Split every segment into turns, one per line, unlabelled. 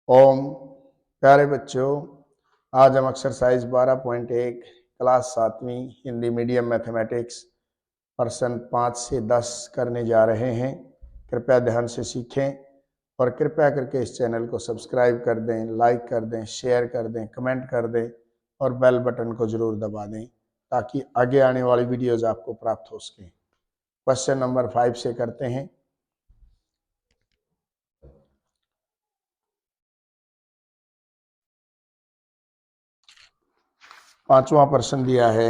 ओम। प्यारे बच्चों, आज हम एक्सरसाइज 12.1 क्लास 7वीं हिंदी मीडियम मैथमेटिक्स पर्सन 5 से 10 करने जा रहे हैं। कृपया ध्यान से सीखें और कृपया करके इस चैनल को सब्सक्राइब कर दें, लाइक कर दें, शेयर कर दें, कमेंट कर दें और बेल बटन को जरूर दबा दें ताकि आगे आने वाली वीडियोज आपको प्राप्त हो सकें। क्वेश्चन नंबर 5 से करते हैं। पांचवा प्रश्न दिया है,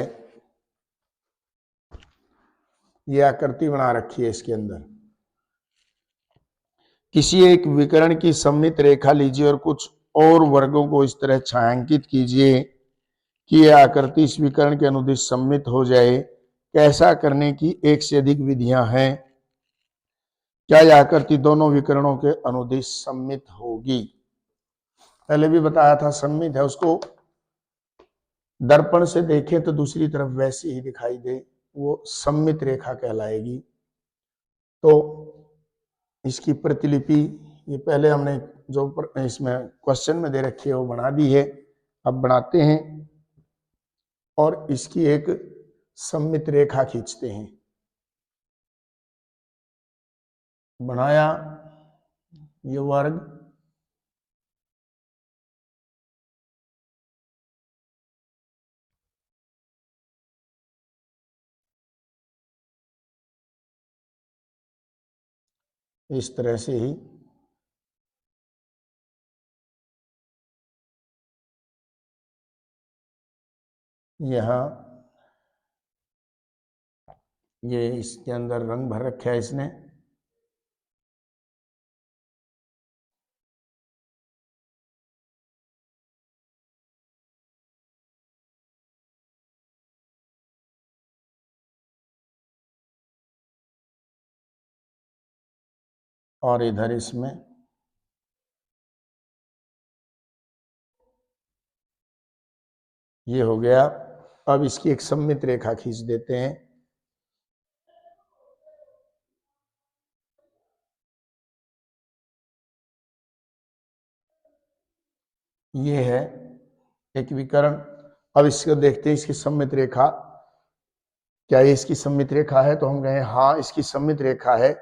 यह आकृति बना रखी है। इसके अंदर किसी एक विकर्ण की सममित रेखा लीजिए और कुछ और वर्गों को इस तरह छायांकित कीजिए कि यह आकृति इस विकर्ण के अनुदिश सममित हो जाए। कैसा करने की एक से अधिक विधियां हैं? क्या यह आकृति दोनों विकर्णों के अनुदिश सममित होगी? पहले भी बताया था सममित है, उसको दर्पण से देखें तो दूसरी तरफ वैसी ही दिखाई दे, वो सममित रेखा कहलाएगी। तो इसकी प्रतिलिपि ये पहले हमने जो इसमें क्वेश्चन में दे रखी है वो बना दी है। अब बनाते हैं और इसकी एक सममित रेखा खींचते हैं। बनाया ये वर्ग, इस तरह से ही यहाँ ये इसके अंदर रंग भर रखा है इसने। और इधर इसमें ये हो गया। अब इसकी एक सममित रेखा खींच देते हैं। ये है एक विकर्ण। अब इसको देखते हैं इसकी सममित रेखा, क्या ये इसकी सममित रेखा है? तो हम कहें हाँ, इसकी सममित रेखा है।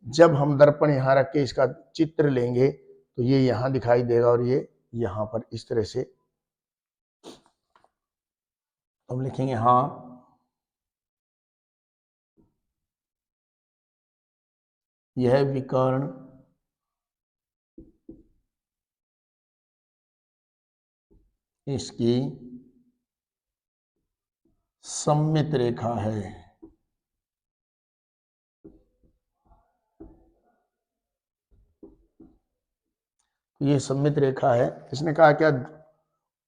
जब हम दर्पण यहाँ रख के इसका चित्र लेंगे तो ये यहाँ दिखाई देगा और ये यहाँ पर इस तरह से हम लिखेंगे हाँ, यह विकर्ण इसकी सममित रेखा है। ये सममित रेखा है। इसने कहा क्या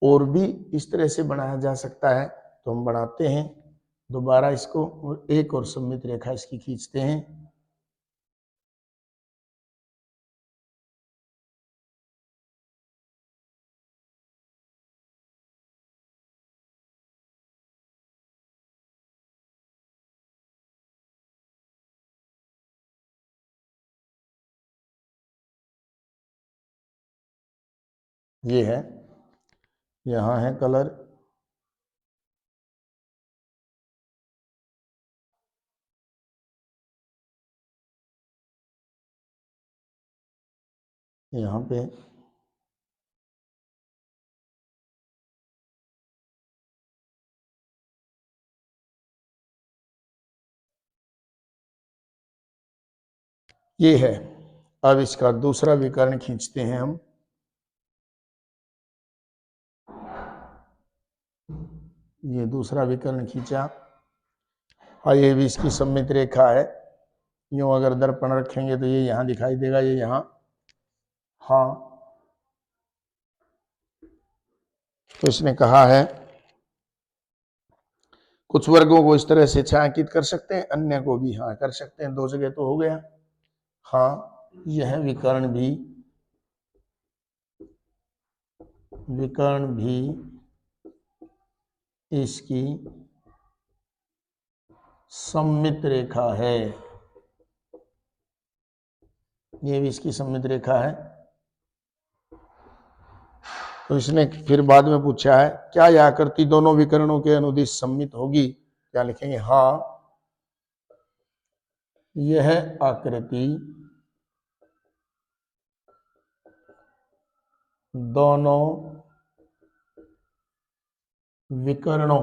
और भी इस तरह से बनाया जा सकता है? तो हम बनाते हैं दोबारा इसको और एक और सममित रेखा इसकी खींचते हैं। ये है, यहाँ है कलर, यहाँ पे ये है। अब इसका दूसरा विकर्ण खींचते हैं हम। ये दूसरा विकर्ण खींचा और ये भी इसकी सममित रेखा है। यूं अगर दर्पण रखेंगे तो ये यहाँ दिखाई देगा, ये यहाँ हाँ। तो इसने कहा है कुछ वर्गों को इस तरह से छायांकित कर सकते हैं, अन्य को भी हाँ कर सकते हैं। दो जगह तो हो गया। हाँ, यह विकर्ण भी इसकी सममित रेखा है। ये भी इसकी सममित रेखा है। तो इसने फिर बाद में पूछा है क्या यह आकृति दोनों विकर्णों के अनुदिश सम्मित होगी? क्या लिखेंगे? हाँ, यह आकृति दोनों विकर्णों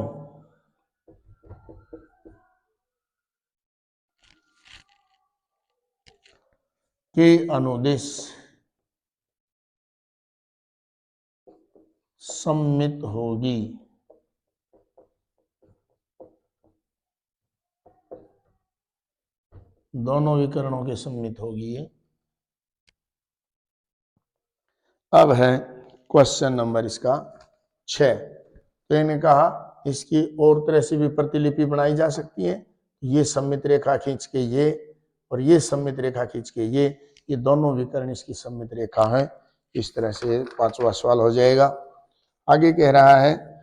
के अनुदिश सम्मित होगी। दोनों विकर्णों के सम्मित होगी ये। अब है क्वेश्चन नंबर इसका 6। तो इन्होंने कहा इसकी और तरह से भी प्रतिलिपि बनाई जा सकती है। ये सम्मित रेखा खींच के ये और ये सम्मित रेखा खींच के ये दोनों विकर्ण इसकी सम्मित रेखा है। इस तरह से 5वां सवाल हो जाएगा। आगे कह रहा है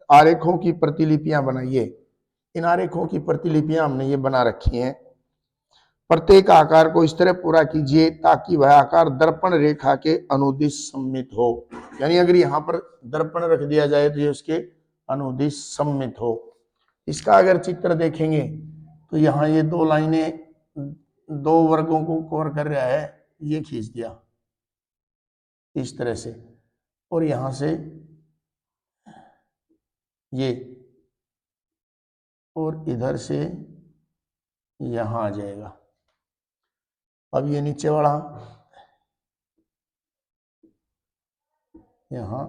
आरेखों की प्रतिलिपियां बनाइए। इन आरेखों की प्रतिलिपियां हमने ये बना रखी हैं। प्रत्येक आकार को इस तरह पूरा कीजिए ताकि वह आकार दर्पण रेखा के अनुदिश सम्मित हो। यानी अगर यहाँ पर दर्पण रख दिया जाए तो ये उसके अनुदिश सम्मित हो। इसका अगर चित्र देखेंगे तो यहाँ ये दो लाइनें दो वर्गों को कवर कर रहा है, ये खींच दिया इस तरह से, और यहां से ये, और इधर से यहां आ जाएगा। अब ये नीचे वाला यहां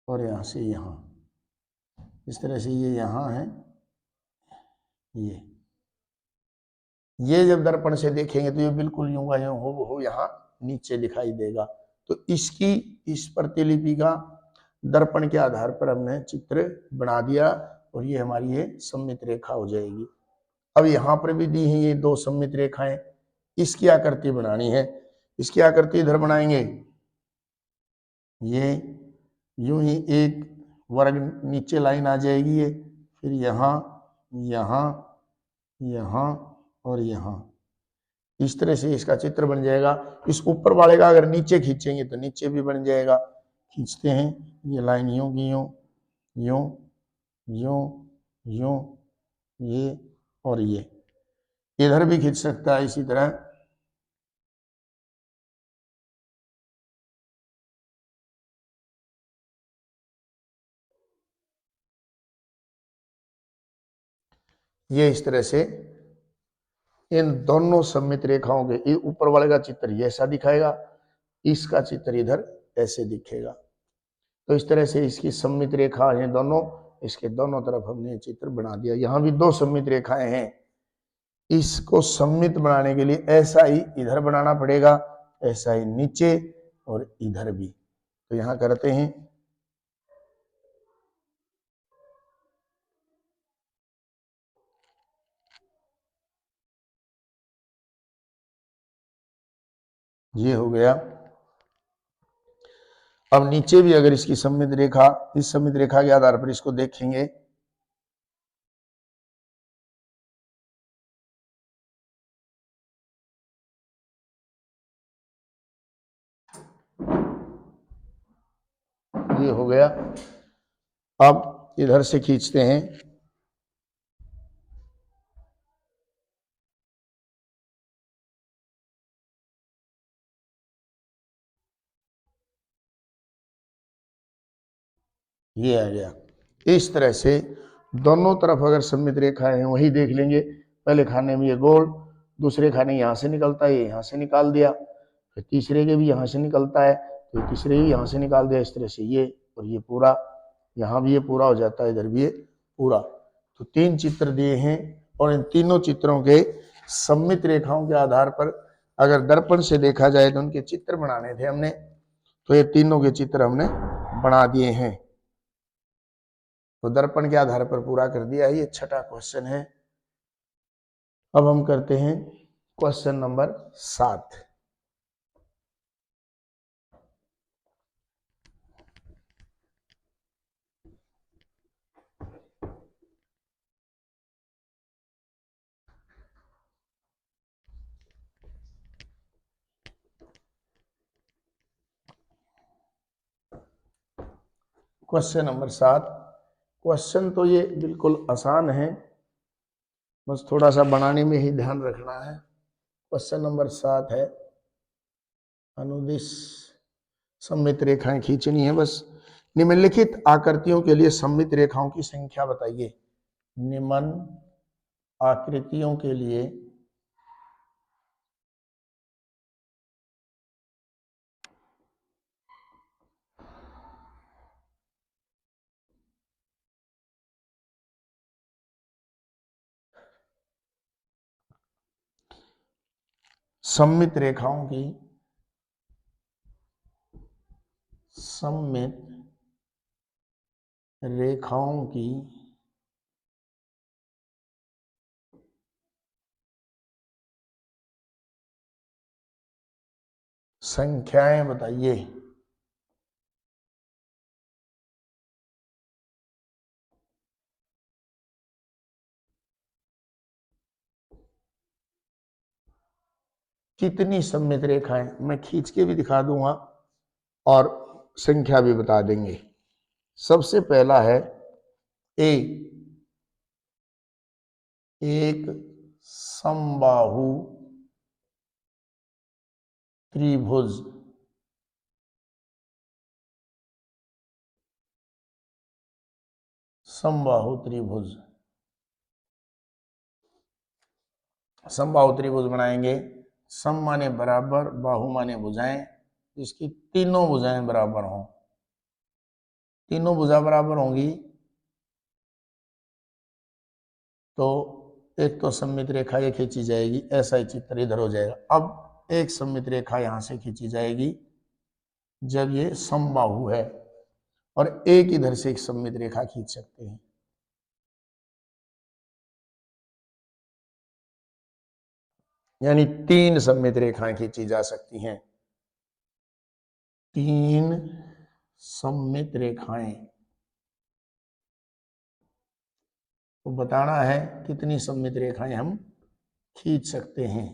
और यहां से यहां, इस तरह से ये यहां है। ये जब दर्पण से देखेंगे तो ये बिल्कुल यूं का यूं हो यहाँ नीचे दिखाई देगा। तो इसकी इस प्रतिलिपि का दर्पण के आधार पर हमने चित्र बना दिया और ये हमारी ये सम्मित रेखा हो जाएगी। अब यहाँ पर भी दी है ये दो सम्मित रेखाएं, इसकी आकृति बनानी है। इसकी आकृति इधर बनाएंगे, ये यूं ही एक वर्ग नीचे लाइन आ जाएगी ये, फिर यहाँ यहाँ यहाँ और यहाँ, इस तरह से इसका चित्र बन जाएगा। इस ऊपर वाले का अगर नीचे खींचेंगे तो नीचे भी बन जाएगा। खींचते हैं, ये लाइन यूं की यूं, यूं यूं यूं, ये और ये इधर भी खींच सकता है इसी तरह। ये इस तरह से इन दोनों सम्मित रेखाओं के ऊपर वाले का चित्र ये ऐसा दिखाएगा, इसका चित्र इधर ऐसे दिखेगा। तो इस तरह से इसकी सम्मित रेखा है दोनों, इसके दोनों तरफ हमने चित्र बना दिया। यहाँ भी दो सम्मित रेखाएं हैं, इसको सम्मित बनाने के लिए ऐसा ही इधर बनाना पड़ेगा, ऐसा ही नीचे और इधर भी। तो यहाँ करते हैं, ये हो गया। अब नीचे भी अगर इसकी सम्मित रेखा, इस सम्मित रेखा के आधार पर इसको देखेंगे, ये हो गया। अब इधर से खींचते हैं, ये आ गया। इस तरह से दोनों तरफ अगर सम्मित रेखा है वही देख लेंगे। पहले खाने में ये गोल, दूसरे खाने यहां से निकलता है, ये यहां से निकाल दिया, फिर तीसरे के भी यहां से निकलता है तो तीसरे भी यहां से निकाल दिया। इस तरह से ये और ये पूरा, यहाँ भी ये पूरा हो जाता है, इधर भी ये पूरा। तो 3 चित्र दिए हैं और इन तीनों चित्रों के सम्मित रेखाओं के आधार पर अगर दर्पण से देखा जाए तो उनके चित्र बनाने थे हमने, तो ये तीनों के चित्र हमने बना दिए हैं। तो दर्पण के आधार पर पूरा कर दिया है। ये 6वां क्वेश्चन है। अब हम करते हैं question number 7। Question number 7। Question तो ये बिल्कुल आसान है, बस थोड़ा सा बनाने में ही ध्यान रखना है। क्वेश्चन नंबर 7 है, अनुदिश सममित रेखाएं खींचनी है। बस निम्नलिखित आकृतियों के लिए सममित रेखाओं की संख्या बताइए। निम्न आकृतियों के लिए सममित रेखाओं की सममित रेखाओं की संख्याएं बताइए। कितनी सममित रेखाएं, मैं खींच के भी दिखा दूंगा और संख्या भी बता देंगे। सबसे पहला है ए, एक समबाहु त्रिभुज। समबाहु त्रिभुज, समबाहु त्रिभुज बनाएंगे। सम माने बराबर, बाहु माने भुजाएं, जिसकी तीनों भुजाएं बराबर हों। तीनों भुजा बराबर होंगी तो एक तो सममित रेखा ये खींची जाएगी, ऐसा ही चित्र इधर हो जाएगा। अब एक सममित रेखा यहां से खींची जाएगी जब ये समबाहु है, और एक इधर से एक सममित रेखा खींच सकते हैं। यानी 3 सममित रेखाएं खींची जा सकती हैं। 3 सममित रेखाएं, तो बताना है कितनी सममित रेखाएं हम खींच सकते हैं।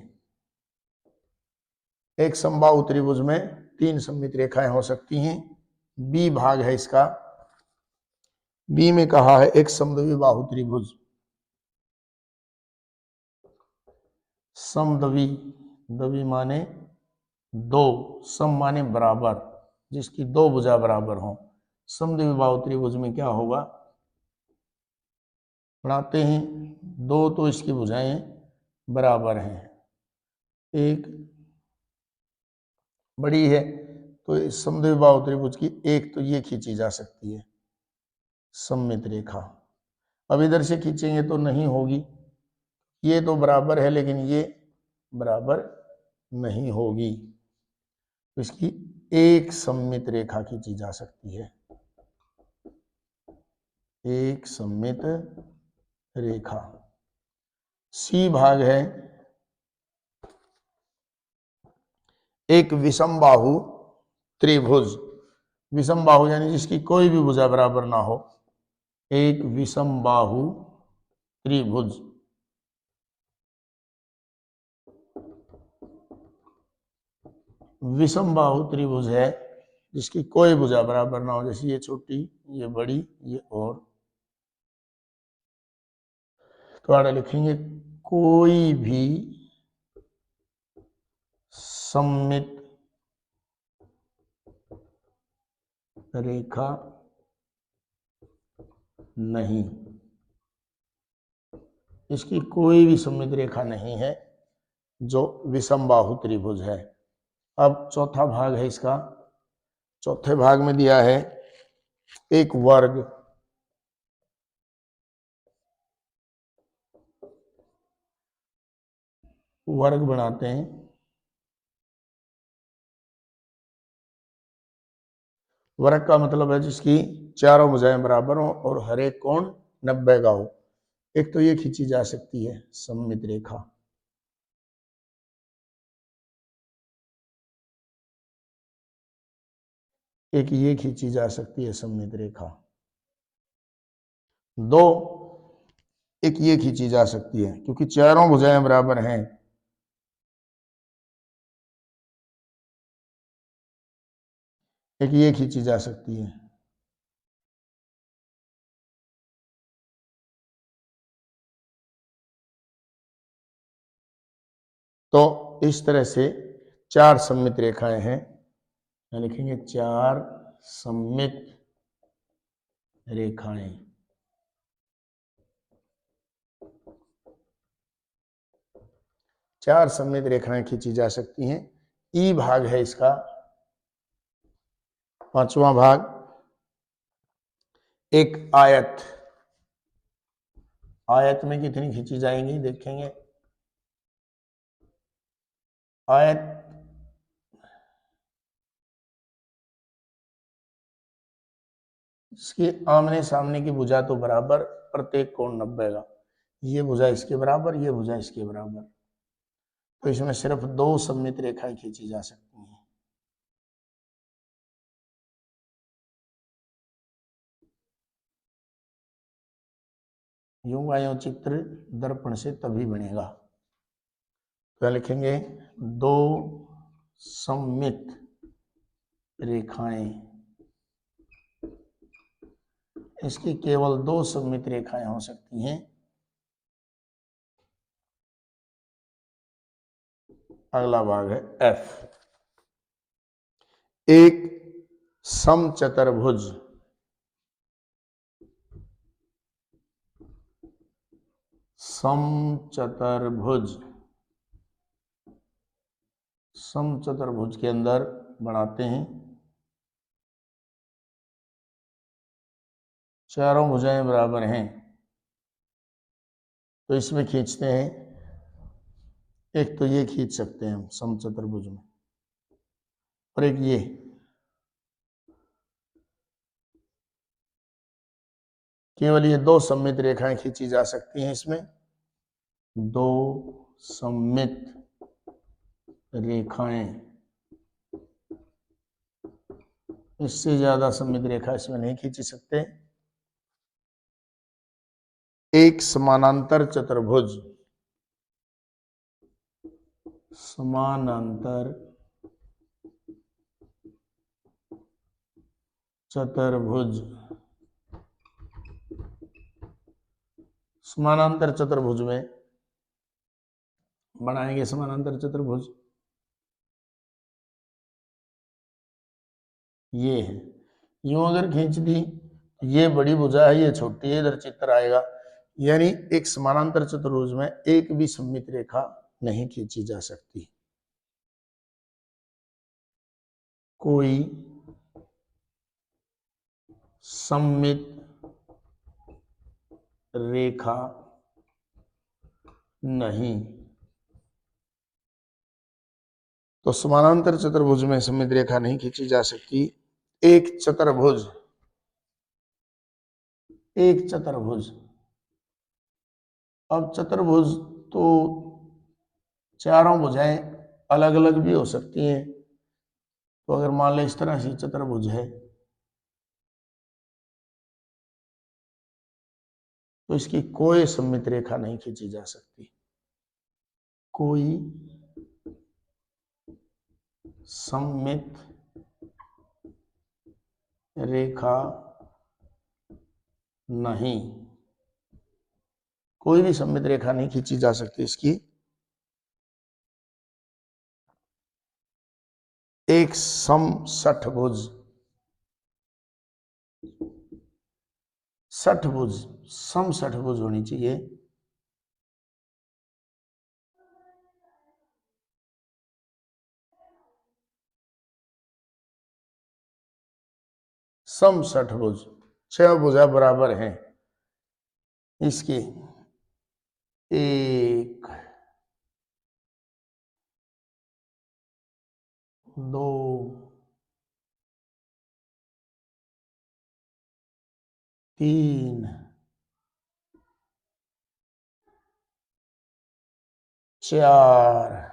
एक समबाहु त्रिभुज में 3 सममित रेखाएं हो सकती हैं। बी भाग है इसका। बी में कहा है एक समद्विबाहु त्रिभुज। समद्वि, द्वि माने दो, सम माने बराबर, जिसकी दो भुजा बराबर हो। समद्विबाहु त्रिभुज में क्या होगा, बनाते हैं, दो तो इसकी भुजाएं बराबर हैं, एक बड़ी है, तो इस समद्विबाहु त्रिभुज की एक तो ये खींची जा सकती है सममित रेखा। अब इधर से खींचेंगे तो नहीं होगी, ये तो बराबर है लेकिन ये बराबर नहीं होगी, तो इसकी एक सममित रेखा खींची जा सकती है। एक सममित रेखा। सी भाग है एक विषमबाहु त्रिभुज। विषमबाहु यानी जिसकी कोई भी भुजा बराबर ना हो, एक विषमबाहु त्रिभुज। विषमबाहु त्रिभुज है जिसकी कोई भुजा बराबर ना हो, जैसे ये छोटी, ये बड़ी, ये और। तो आगे लिखेंगे कोई भी सममित रेखा नहीं, इसकी कोई भी सममित रेखा नहीं है जो विषमबाहु त्रिभुज है। अब चौथा भाग है इसका। चौथे भाग में दिया है एक वर्ग। वर्ग बनाते हैं। वर्ग का मतलब है जिसकी चारों भुजाएं बराबर हो और हर एक कोण 90 का हो। एक तो ये खींची जा सकती है सममित रेखा, एक ये खींची जा सकती है सममित रेखा। दो, एक ये खींची जा सकती है, क्योंकि चारों भुजाएं बराबर हैं। एक ये खींची जा सकती है। इस तरह से 4 सममित रेखाएं हैं, यहाँ लिखेंगे 4 सममित रेखाएं। चार सममित रेखाएं खींची जा सकती हैं। ई भाग है इसका, पांचवा भाग। एक आयत, आयत में कितनी खींची जाएंगी देखेंगे। आयत इसके आमने सामने की भुजा तो बराबर, प्रत्येक कोण 90 का। ये भुजा इसके बराबर, ये भुजा इसके बराबर, तो इसमें सिर्फ 2 सममित रेखाएं खींची जा सकती हैं। यूं आयो चित्र दर्पण से तभी बनेगा। तो लिखेंगे 2 सममित रेखाएं, इसकी केवल 2 सममित रेखाएं हो सकती हैं। अगला भाग है एफ। एक समचतुर्भुज, समचतुर्भुज, समचतुर्भुज के अंदर बनाते हैं, चारों भुजाएं बराबर हैं, तो इसमें खींचते हैं। एक तो ये खींच सकते हैं हम समचतुर्भुज में, और एक ये। केवल ये 2 सममित रेखाएं खींची जा सकती हैं इसमें, 2 सममित रेखाएं। इससे ज्यादा सममित रेखा इसमें नहीं खींच सकते। एक समानांतर चतुर्भुज, समानांतर चतुर्भुज, समानांतर चतुर्भुज में बनाएंगे समानांतर चतुर्भुज। ये है, यूं अगर खींच दी, ये बड़ी भुजा है, ये छोटी है, इधर चित्र आएगा। यानी एक समानांतर चतुर्भुज में एक भी सममित रेखा नहीं खींची जा सकती। कोई सममित रेखा नहीं। तो समानांतर चतुर्भुज में सममित रेखा नहीं खींची जा सकती। एक चतुर्भुज, एक चतुर्भुज। अब चतुर्भुज तो चारों भुजाएं अलग अलग भी हो सकती हैं। तो अगर मान लें इस तरह से चतुर्भुज है, तो इसकी कोई सममित रेखा नहीं खींची जा सकती। कोई सममित रेखा नहीं, कोई भी सममित रेखा नहीं खींची जा सकती इसकी। एक समषठभुज, षठभुज, समषठभुज होनी चाहिए। समषठभुज, 6 भुजा बराबर हैं इसकी। 1 2 3 4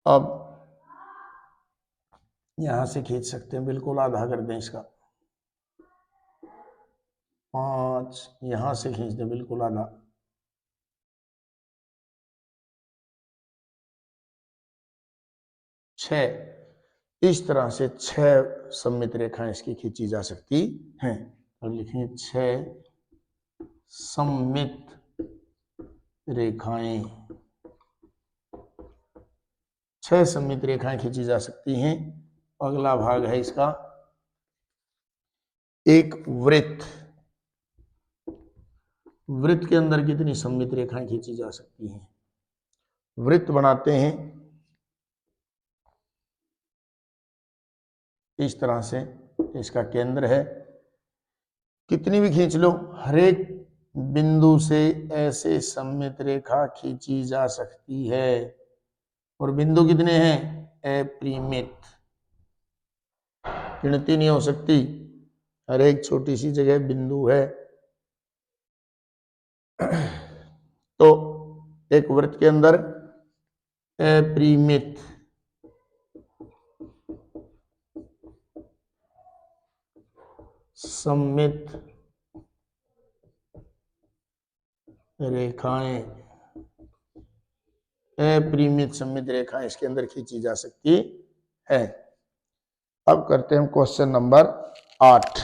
अब यहां से खींच सकते हैं, बिल्कुल आधा कर दें इसका। 5 यहां से खींच दें बिल्कुल आधा। 6 इस तरह से 6 सममित रेखाएं इसकी खींची जा सकती हैं। और लिखेंगे 6 सममित रेखाएं। 6 सममित रेखाएं खींची जा सकती हैं। अगला भाग है इसका एक वृत्त। वृत्त के अंदर कितनी सममित रेखाएं खींची जा सकती हैं। वृत्त बनाते हैं इस तरह से, इसका केंद्र है, कितनी भी खींच लो, हर एक बिंदु से ऐसे सममित रेखा खींची जा सकती है। और बिंदु कितने हैं? अपरिमित, गिनती नहीं हो सकती, हर एक छोटी सी जगह बिंदु है। तो एक वृत्त के अंदर अपरिमित सममित रेखाएं, अपरिमित सममित रेखाएं इसके अंदर खींची जा सकती है। अब करते हैं क्वेश्चन नंबर 8।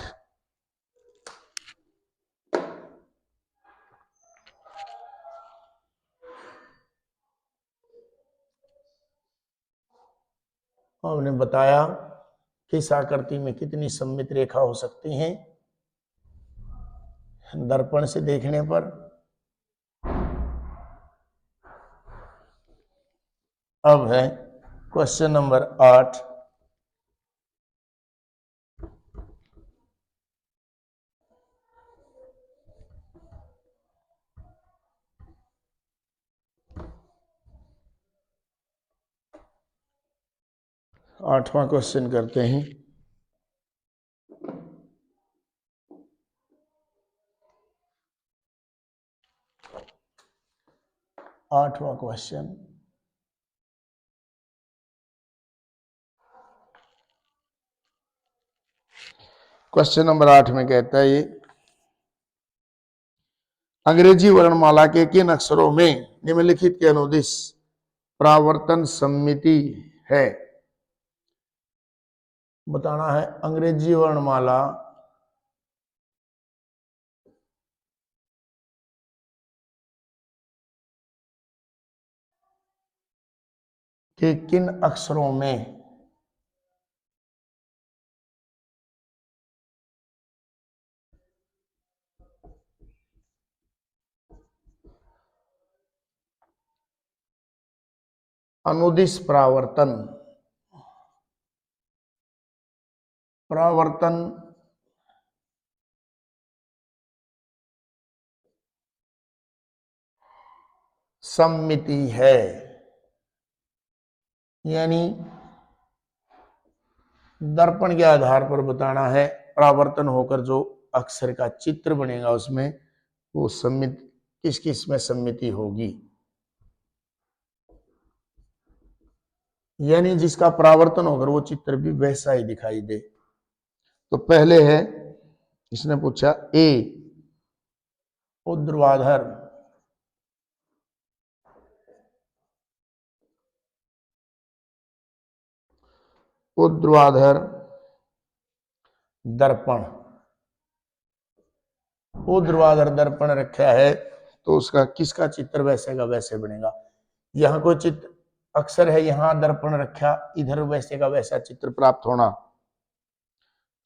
हमने बताया किस आकृति में कितनी सममित रेखा हो सकती हैं दर्पण से देखने पर। अब है क्वेश्चन नंबर 8। आठवां क्वेश्चन करते हैं। आठवां क्वेश्चन, क्वेश्चन नंबर 8 में कहता है ये, अंग्रेजी वर्णमाला के किन अक्षरों में निम्नलिखित के अनुदिश परावर्तन सममिति है। बताना है अंग्रेजी वर्णमाला के किन अक्षरों में अनुदिश परावर्तन सममिति है। यानी दर्पण के आधार पर बताना है, परावर्तन होकर जो अक्षर का चित्र बनेगा उसमें वो सममित किस किस में सम्मिति होगी। यानी जिसका परावर्तन होकर वो चित्र भी वैसा ही दिखाई दे। तो पहले है, इसने पूछा ए ऊर्ध्वाधर दर्पण, ऊर्ध्वाधर दर्पण रखा है तो उसका किसका चित्र वैसे का वैसे बनेगा। यहां कोई चित्र अक्षर है, यहां दर्पण रखा, इधर वैसे का वैसा चित्र प्राप्त होना।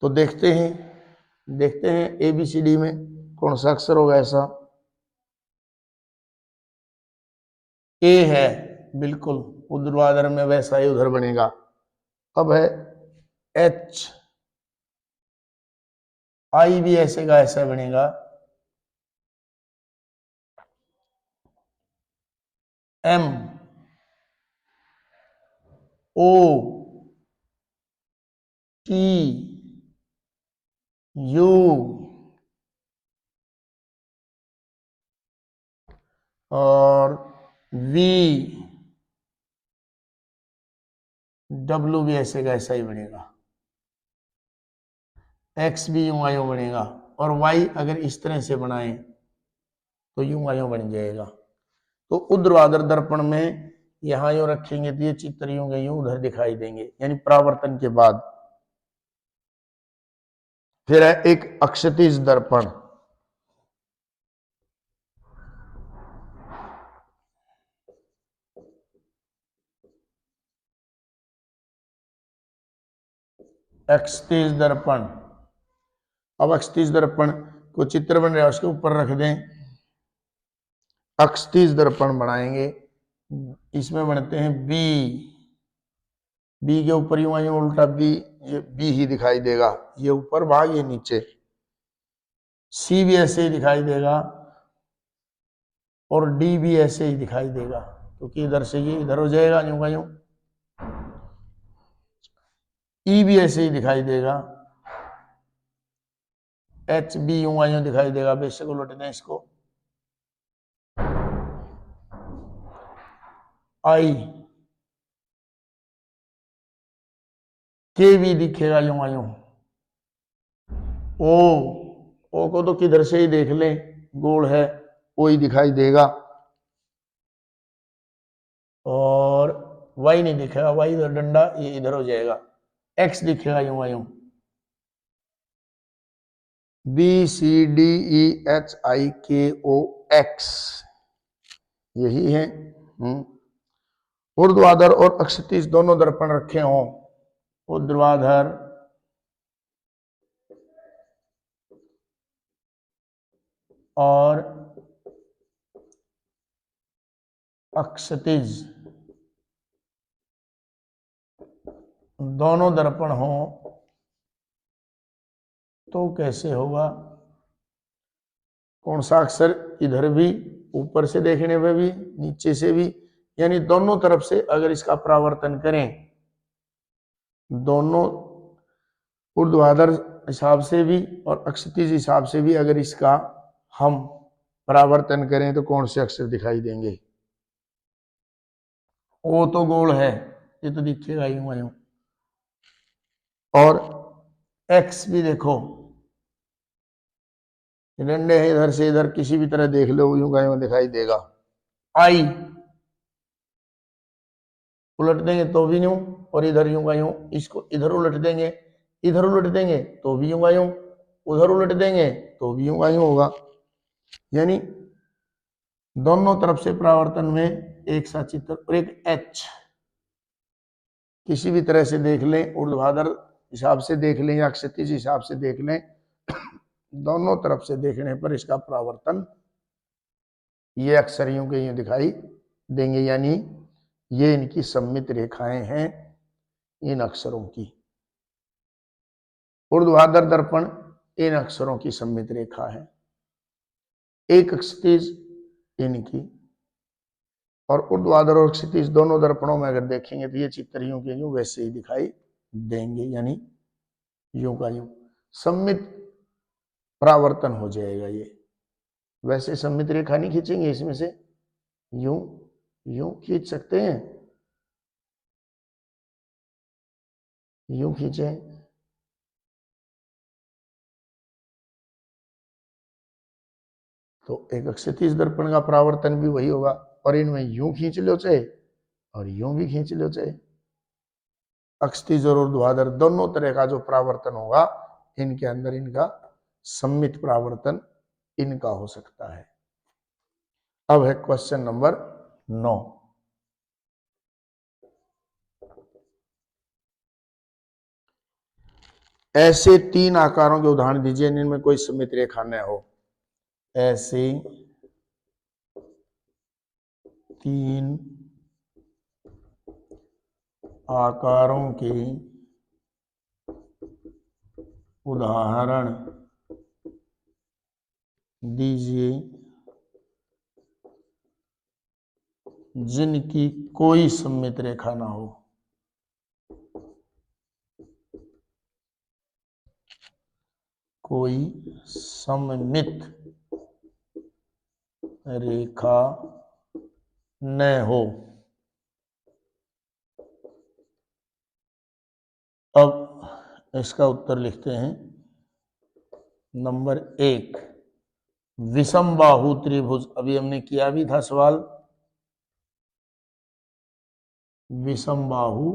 तो देखते हैं ABCD में कौन सा अक्षर होगा ऐसा। ए है, बिल्कुल ऊर्ध्वाधर में वैसा ही उधर बनेगा। अब है H, आई भी ऐसे का ऐसा बनेगा। M, O, T, U और V, W भी ऐसे का ऐसा ही बनेगा। X भी यूं आयो बनेगा और Y अगर इस तरह से बनाए तो यूं आयो बन जाएगा। तो ऊर्ध्वाधर दर्पण में यहां यूं रखेंगे तो ये चित्र यूं उधर दिखाई देंगे, यानी परावर्तन के बाद। फिर है एक अक्षितिज दर्पण। अक्षितिज दर्पण। अब अक्षितिज दर्पण को चित्र बन रहा है उसके ऊपर रख दें, अक्षितिज दर्पण बनाएंगे। इसमें बनते हैं बी, बी के ऊपर यूं यूं उल्टा बी, ये बी ही दिखाई देगा, ये ऊपर भाग ये नीचे। सी भी ऐसे ही दिखाई देगा और डी भी ऐसे ही दिखाई देगा, क्योंकि इधर से ये इधर हो जाएगा यूं का यूं। ई भी ऐसे ही दिखाई देगा, एच बी यूं का यूं दिखाई देगा। बेशक उलट दें इसको, आई के भी दिखेगा यूं का यूं। ओ को तो किधर से ही देख लें, गोल है, ओ ही दिखाई देगा। और वाई नहीं दिखेगा, वाई इधर डंडा ये इधर हो जाएगा। एक्स दिखेगा यूं यूं, B C D E H I K O x, यही है। ऊर्ध्वाधर और अक्षितिज दोनों दर्पण रखे हों, ऊर्ध्वाधर और अक्षितिज दोनों दर्पण हों तो कैसे होगा? कौन सा अक्षर? इधर भी, ऊपर से देखने में भी, नीचे से भी, यानी दोनों तरफ से अगर इसका परावर्तन करें, दोनों ऊर्ध्वाधर हिसाब से भी और अक्षितिज हिसाब से भी अगर इसका हम परावर्तन करें तो कौन से अक्षर दिखाई देंगे? ओ तो गोल है, ये तो दिखेगा यूं यूं। और एक्स भी देखो, डंडे है, इधर से इधर किसी भी तरह देख लो यूं का यूं दिखाई देगा। आई उलट देंगे तो भी यूं, और इधर यूं का यूं। इसको इधर उलट देंगे, इधर उलट देंगे तो भी यूं का यूं, उधर उलट देंगे तो भी यूं का यूं होगा। यानी दोनों तरफ से परावर्तन में एक सा चित्र। और एक एच किसी भी तरह से देख लें, ऊर्ध्वाधर हिसाब से देख लें या क्षैतिज हिसाब से देख लें, दोनों तरफ से देखने पर इसका परावर्तन ये अक्षर यूं के यूं दिखाई देंगे, यानी ये इनकी सममित रेखाएं हैं इन अक्षरों की। ऊर्ध्वाधर दर्पण इन अक्षरों की सममित रेखा है, एक क्षैतिज इनकी। और ऊर्ध्वाधर और क्षैतिज दोनों दर्पणों में अगर देखेंगे तो ये चित्र यूं के यूं वैसे ही दिखाई देंगे, यानी यूं का यूं सममित परावर्तन हो जाएगा। ये वैसे सममित रेखा नहीं खींचेंगे, इसमें से यूं यूं खींच सकते हैं, यूं खींचे तो एक क्षैतिज दर्पण का परावर्तन भी वही होगा। और इनमें यूं खींच लो चाहे और यूं भी खींच लो चाहे, अक्षैतिज और ऊर्ध्वाधर दोनों तरह का जो परावर्तन होगा इनके अंदर, इनका सममित परावर्तन इनका हो सकता है। अब है क्वेश्चन नंबर 9। ऐसे तीन आकारों के उदाहरण दीजिए जिनमें कोई सममित रेखा न हो। ऐसे तीन आकारों के उदाहरण दीजिए जिनकी कोई सममित रेखा ना हो। कोई सममित रेखा न हो। अब इसका उत्तर लिखते हैं। नंबर 1, विषम बाहु त्रिभुज। अभी हमने किया भी था सवाल, विषम बाहु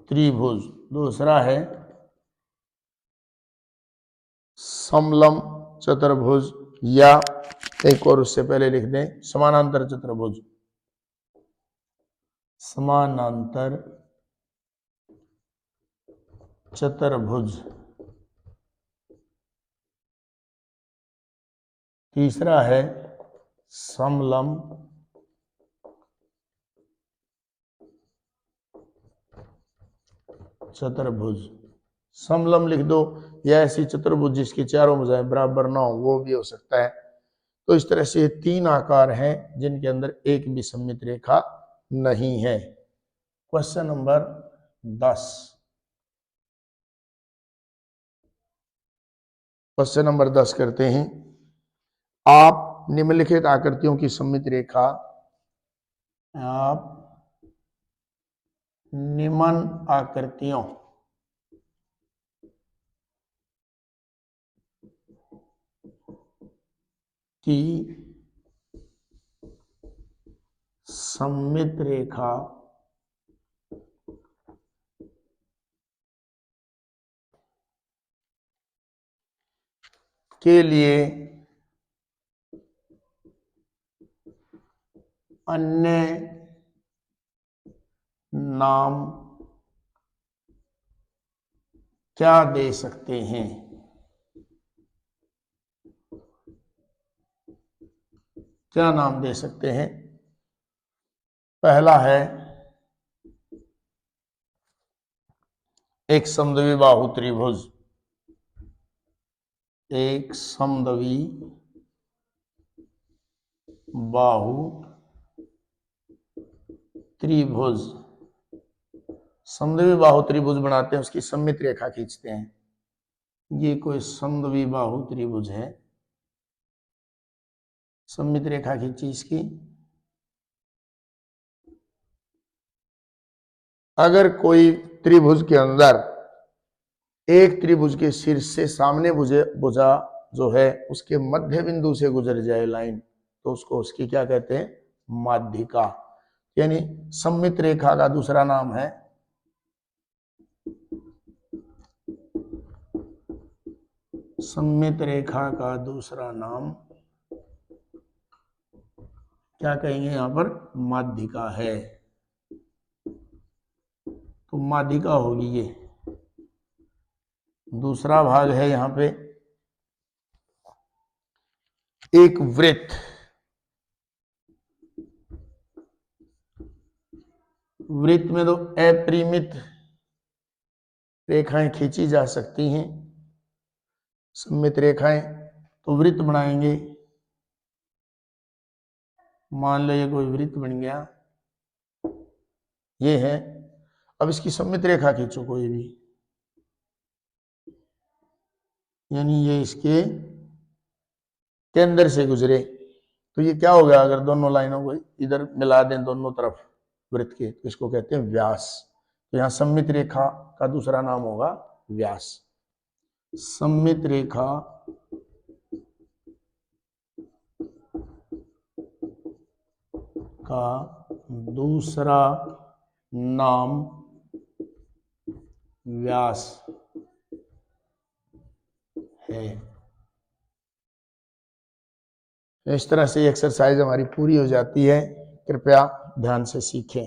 त्रिभुज। दूसरा है समलम चतुर्भुज, या एक और उससे पहले लिख दें समानांतर चतुर्भुज। समानांतर चतुर्भुज। तीसरा है समलम चतुर्भुज। समलम लिख दो, या ऐसी चतुर्भुज जिसकी चारों भुजाएं बराबर ना हो, वो भी हो सकता है। तो इस तरह से 3 आकार हैं जिनके अंदर एक भी सममित रेखा नहीं है। Question number 10। क्वेश्चन नंबर 10 करते हैं। आप निम्नलिखित आकृतियों की सममित रेखा, आप निम्न आकृतियों की सममित रेखा के लिए अन्य नाम क्या दे सकते हैं? क्या नाम दे सकते हैं? पहला है एक समद्विबाहु त्रिभुज। एक समद्वि बाहु त्रिभुज। समद्वि बाहु त्रिभुज बनाते हैं, उसकी सममित रेखा खींचते हैं। ये कोई समद्वि बाहु त्रिभुज है, सममित रेखा खींची इसकी। अगर कोई त्रिभुज के अंदर एक त्रिभुज के शीर्ष से सामने भुजा जो है उसके मध्य बिंदु से गुजर जाए लाइन, तो उसको उसकी क्या कहते हैं? माध्यिका। यानी सममित रेखा का दूसरा नाम है सममित रेखा का दूसरा नाम क्या कहेंगे? यहां पर माध्यिका है। तो माध्यिका होगी ये। दूसरा भाग है यहां पे एक वृत्त। वृत्त में तो अपरिमित रेखाएं खींची जा सकती हैं, सममित रेखाएं। तो वृत्त बनाएंगे। मान लो ये कोई वृत्त बन गया, ये है। अब इसकी सममित रेखा खींचो कोई भी, यानी ये इसके केंद्र से गुजरे, तो ये क्या हो गया? अगर दोनों लाइनों को इधर मिला दें दोनों तरफ वृत्त के, तो इसको कहते हैं व्यास। तो यहां सममित रेखा का दूसरा नाम होगा व्यास। सममित रेखा का दूसरा नाम व्यास है। इस तरह से एक्सरसाइज हमारी पूरी हो जाती है। कृपया ध्यान से सीखें।